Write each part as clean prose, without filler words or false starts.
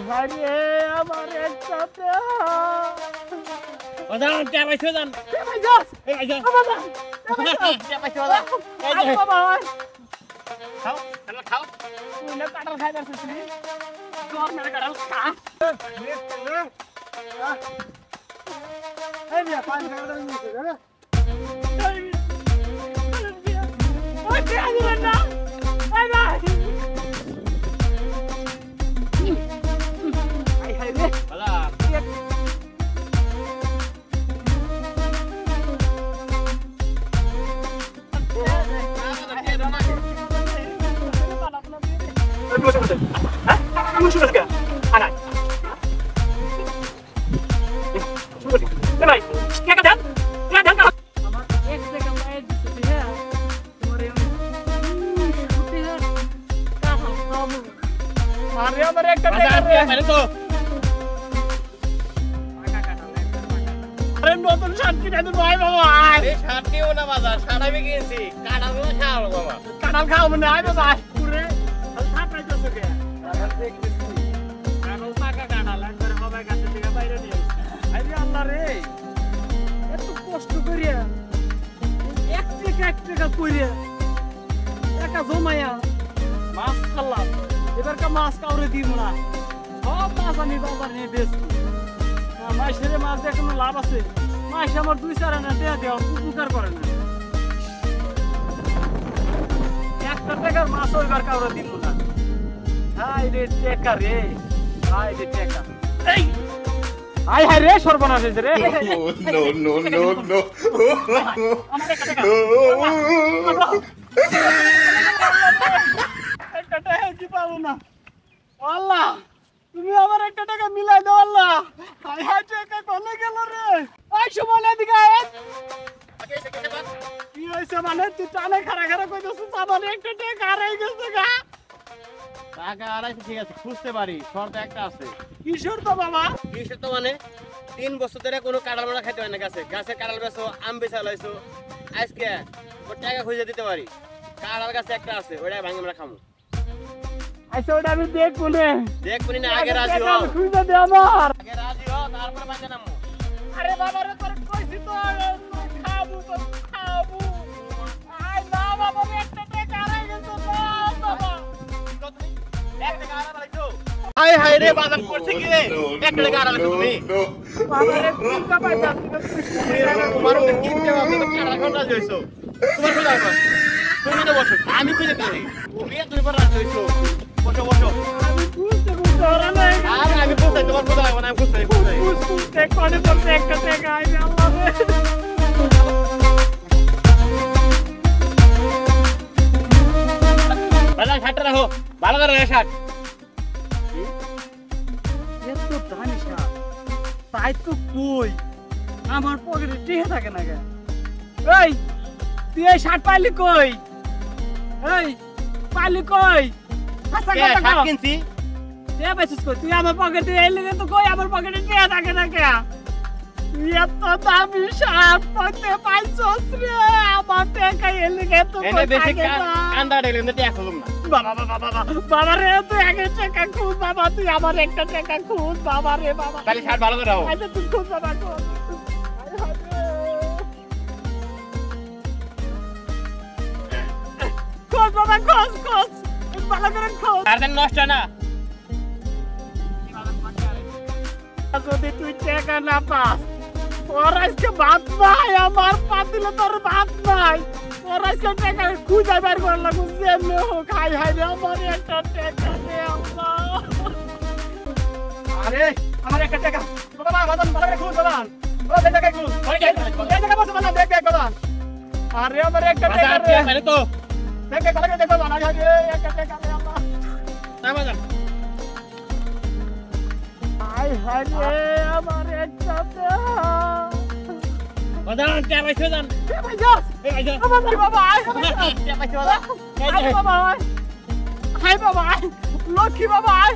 হারিয়ে আমার একটা ওদান কে পাইছো জান কে ভাইজাস এই ভাইজান বাবা কে পাইছো ওদান এই যে বাবা খাও তাহলে খাও তুই না কাটাল খাই যাচ্ছিস তোর মেরে কাটাল খা এই মিয়া পানি খাওয়া নিতে রে ওই কে আইলেন না এই ভাই আই হাই রে বালা নতুন শার্ট কিনে দেবো ভাই বাবা এই শার্টটিও না বাজার শার্ট আমি কিনছি কাটালগুলো খাও বাবা কাঁঠাল খাও মানে আইবে ভাই পুরে শার্ট পাইতেছো কে কাঁঠাল পাকা কাঁঠাল একবারে হবে গাছের থেকে বাইরে নিয়ে আইবে আল্লাহ রে এত কষ্ট করিয়া এক টাকা করিয়া টাকা জমাইয়া মাছ খাল্লাম এবার কা মাছ কাউরে দিব না সব মাছ আমি বাজার নিয়ে বেচবো মাছের মাছ দিয়ে কোনো লাভ আছে মাছ আমার 2-4 আনা দেয়া দেওয়া উপকার করে না 1 টাকার মাছ ওইবার কাউরে দিব না হাই রে টাকা রে হাই রে টাকা এই হাই হাই রে সর্বনাশ হইছে রে no. আমার টাকা একটা টাকা কি পাবো না আল্লাহ তুমি আমার 1 টাকা মিলাই দাও আল্লাহ হাই হাই টাকা কোনে গেল রে এই সময় এদিকে আয় কি হইছে মানে তুই টানে খাড়া কইতেছিস আমার 1 টাকা হারাই গেছে গা টাকা আড়াইশো ঠিক আছে খুঁজতে পারি শর্ত একটা আছে কিশোর তো বাবা কিসের তো মানে 3 বছর ধরে কোনো কাঁঠাল মারা খাইতে হয় না গাছে কাঁঠাল বেছো আম বেচা লাইছো আজকে ও টাকা খুঁজে দিতে পারি কাঁঠাল গাছে একটা আছে ওইটা ভাঙে আমরা খামু আচ্ছা ওটা আমি দেখবো নে দেখবনি না আগে রাজি হও খুঁজে দে আমার আগে রাজি হও তারপরে ভাঙে নামু আরে বাবা রে তোর কইছি তো খাবো আই না বাবা 1 টাকা হারাই গেছে বাবা এক টাকা আড়া লাইছো হাই হাই রে বাজার করছে কি রে এক টাকা আড়া লাইছো তুমি বাবা রে কোনটা পাইতা তোমার ওকে কিনতে হবে তো কাঁঠাল কোনটা জইছো তোমার কোথায় পাস তুমি তো বসো আমি খুঁজে দিই তুমি পর রাজি হইছো বসো আমি বুঝতে পারা নাই আরে আমি বুঝতে তোমার কথা লাগবে না আমি বুঝতে বুঝতে কোনে পড়ছে 1 টাকা আই আল্লাহ রে বাজার শার্টটা রাখো ভালো করে রাখো শার্ট এত দামি শার্ট তাই তো কই আমার পকেটে টিকে থাকে না কে এই তুই এই শার্ট পাইলি কই এই পাইলি কই আচ্ছা কে কথা শার্ট কও কিনছি তে বেসিস কই তুই আমার পকেটে এই লাগে তো কই আমার পকেটে টিকে থাকে না কে তুই এত দামি শার্ট পরতে পাইছস রে আমার টাকা এই লাগে তো এনে বেশি কান্দা ডেলে এমনি টাকা খুলুম না বাবা রে তুই 1 টাকা খুঁজ বাবা তুই আমার 1 টাকা খুঁজ বাবা রে বাবা তাহলে শার্ট ভালো করে রাখো আচ্ছা তুই খুঁজ বাবা খুঁজ খোঁজ বাবা খোঁজ ভালো করে খোঁজ আর দেন নষ্ট না যদি তুই টাকা না পাস তোর আজকে ভাত নাই আমার পাতিলে তোর ভাত নাই তোর আজকে টাকা খুঁজে বের করে লাগু যেমনি হোক হাই হাই রে আমার 1 টাকা দে আল্লাহ আরে আমার 1 টাকা বাবা বাবা ভালো করে খুঁজ বাবা বাবা টাকা খুঁজ এই টাকা বসে বাবা দেখ বাবা আরে আমার 1 টাকা বাজার রে মানে তো দেখ ভালো করে দেখ বাবা হাই হাই রে 1 টাকা দে আল্লাহ না বাজার হাই হাই রে আমার 1 টাকা বাজার কে পাইছো জান কে ভাইজাস এই ভাইজান বাবা আয় কে পাইছো বাজার আয় বাবা আয় হাই বাবা আয় লক্ষ্মী বাবা আয়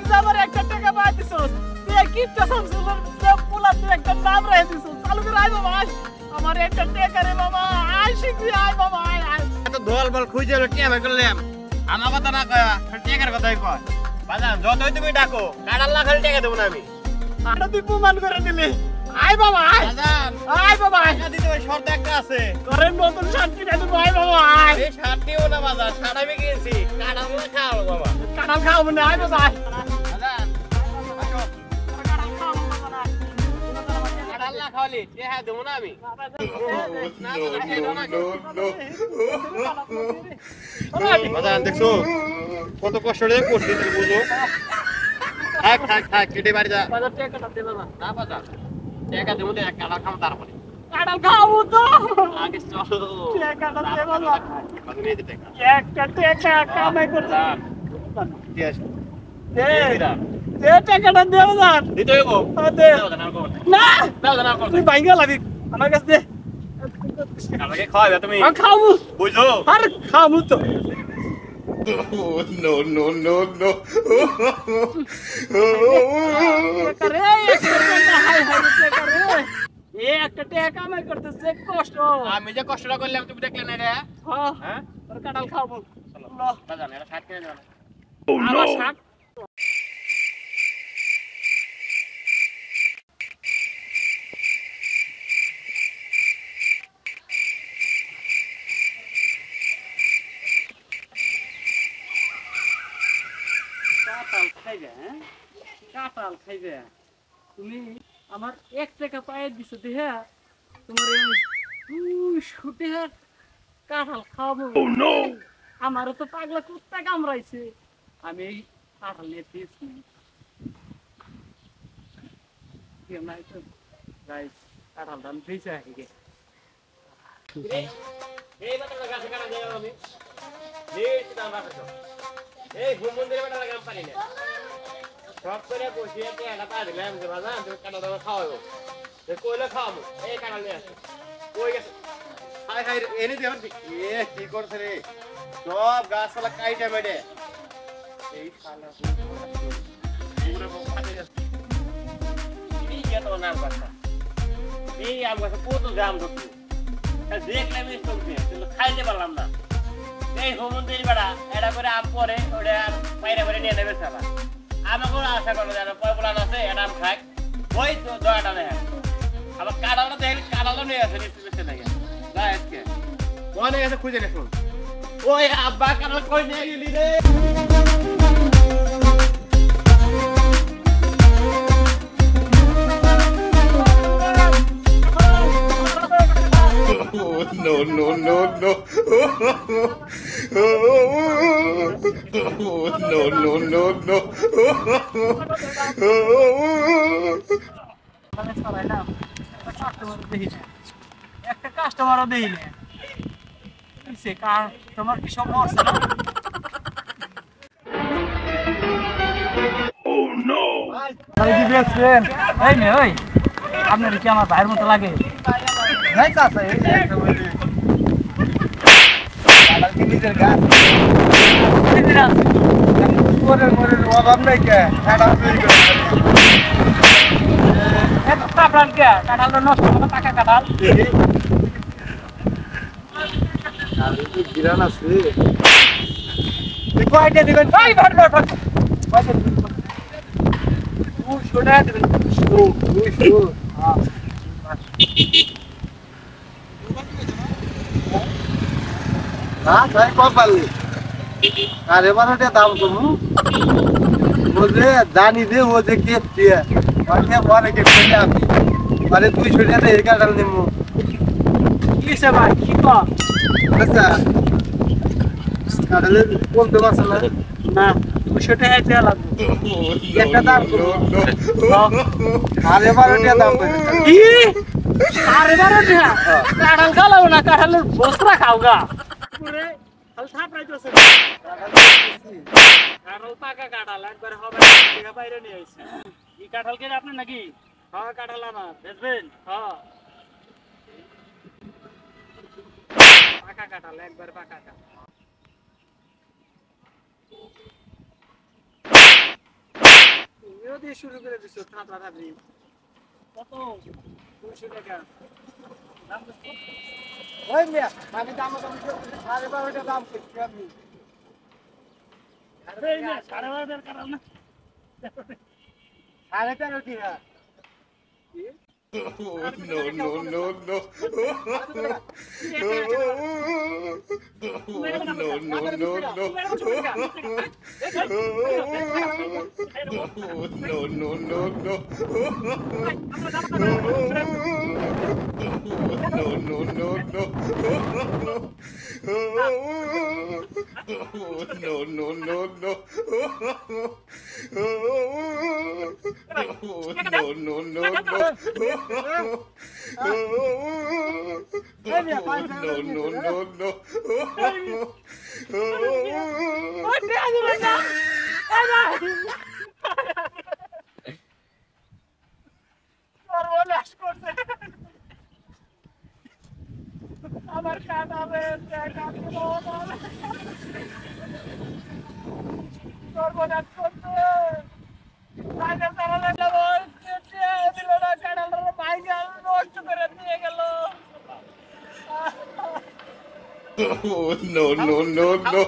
তুই আমার 1 টাকা পাই দিছস তুই কি কসম সুন্দর সব পুলা তুই একটা নাম রেখে দিছস চালু করে আয় বাবা আয় আমার 1 টাকা রে বাবা আয় শিগগির আয় বাবা আয় আয় এত দোল বল খুঁজে হলো কে ভাই করলাম আমার কথা না কয়া টাকার কথাই কয় বাজান যতই তুমি ডাকো কাঁঠাল না খালি টাকা দেবো না আমি। আরে তুই প্রমাণ করে দিলি। আয় বাবা আয়, বাজান আয় বাবা আয়। টাকা দিতে হবে, শর্ত একটা আছে। তোরে নতুন শার্ট কিনে দেবো, আয় বাবা আয়। এই শার্ট নিও না বাজান, শার্ট আমি কিনেছি, কাঁঠাল না খাও বাবা। কাঁঠাল খাওয়াবো না, আয় বাবা আয়। বাজান আসো, কাঁঠাল খাওয়াবো বাবা না। কাঁঠাল না খাওয়ালি টাকা দেবো না আমি। বাজান দেখছো কত কষ্ট করে করছি তুমি বুঝো। থাক থাক থাক কেটে বাড়ি যা। বাজার টাকাটা দে বাবা। না বাজান টাকা দেবো তো কাঁঠাল খাবো তারপরে। কাঁঠাল খাওয়াবো তো। আগে চলো। টাকাটা দে বাবা। বাজান এই যে টাকা। একটা টাকা কামাই করতে। দিয়ে আসো। দে, দে টাকাটা দে বাবা। দিতে হইব। দে। দাও দাও না করো। না, দাও দাও না করো। তুই ভাঙ্গা লাগি আমার কাছে দে। আমাকে খাওয়াবে তুমি। আমি খাওয়াবো। বুঝো। আরে খাওয়াবো তো। Oh, no, no, no, no. টাকা রে, একটা টাকা, হায় হায় রে টাকা রে। একটা টাকা কামাই করতেছে কষ্ট। আমি যে কষ্টটা করলাম তুমি দেখলে না রে। হ্যাঁ, হ্যাঁ তোর কাঁঠাল খাওয়াবো। চলো ল, বাজান এটা শার্ট কিনে দাও। আমার শাক। কাঁঠাল খাইবে, হ্যাঁ? কাঁঠাল খাইবে। তুমি আমার 1 টাকা পায়ে দিছো দেহা, তোমার এই 200 টাকা কাঁঠাল খাওয়াবো। আমারও তো পাগলা কুত্তা কামড়াইছে, আমি এই কাঁঠাল নিয়ে দিয়েছি। কাঁঠালটা আমি ভেজে রাখি গে। এই বাটাটা গাছে কাটা দেব আমি। এই দাম রাখো। এই ঘুম মন্দিরে বাটা লাগাম পারি না। সব করে বসিয়ে এটা পা দিলাম যে বাজান তুমি কাটা দাও খাওয়াবো। যে কইলে খাওয়াবো। এই কাটা নিয়ে আসো। কই গেছে? হাই হাই এনে দে আমার এ কি করছ রে? সব গাছপালা কাইটা বেডে। এই শালা পুরো ফাটে যাচ্ছে। এই যে তো নাম কথা। এই আম গাছে কত জাম ধরতো। দেখলাম এই সবজি কিন্তু খাইতে পারলাম না। এই হোমন্দির বেড়া এটা করে আম পরে ওটা আর বাইরে বাইরে নিয়ে নেবে সালা। আমাকেও আশা করো যেন পয়পলান আছে এটা আম খাক। ওই তো দয়াটা নেই আবার কাঁঠালটা দেখলি কাঁঠালও নিয়ে আসে নিশ্চিত বেশি লাগে না আজকে মনে গেছে খুঁজে নে শুন ওই আব্বা কাঁঠাল কই নিয়ে গেলি রে Oh, no, no, no, no. Oh, no, no, no, no. একটা কাস্টমারও দেই না তোমার কি সব মরছে না কি বেচছেন এই মে ওই আপনার কি আমার ভাইয়ের মতো লাগে নাই চাচা এই যে একটা বলি কালার কি নিজের গাছ নিজের আছে মরে অভাব নাই কে কাটাল তৈরি করে এত কাটাল কে কাটাল নষ্ট হবে টাকা কাটাল আর এই বিরান আছে দেখো আইডিয়া দিবেন ভাই ভাই ভাই কয়টা দিবেন 200 টাকা দিবেন 200 হ্যাঁ না তাই কত পারলি আর এবারে দাম কমু ও যে জানি যে ও যে কেট দিয়ে মানে পরে কেট দিয়ে আমি মানে 200 টাকা এই কাটাল নিমু কিসে ভাই কি কম আচ্ছা কাটালে কোন দেব আছে না 200 টাকা দেয়া লাগবে একটা দাম আর এবারে দাম কি আর এবারে কাটাল খাও না কাটালের বস্তা খাওগা পুরে হাল থাপ রাইতেছে কাটাল পাকা কাটাল একবার হবে টাকা বাইরে নিয়ে আইছে কি কাটাল কে আপনি নাকি হ্যাঁ কাটাল আমার বেচবেন হ্যাঁ পাকা কাটাল একবার পাকা কাটাল তুমিও দিয়ে শুরু করে দিছো থাপড়া থাপড়ি কত 200 টাকা দাম কত ওই মিয়া আমি দাম দাম 12.5 দাম করছি আমি এই যে 12.5 কাটাল না 13.5 কি হয় Oh, no, no, no, no. Oh, no, no, no, no. Oh, no, no, no, no. No, no, no, no. No, no, no, no. No, no, no, no. No, no, no, no. সর্বনাশ করছে আমার কাটাবে সর্বনাশ করছে আগে চালালে দিল না কাটাল ভাইকে নষ্ট করে দিয়ে গেল Oh, no, no, no, no.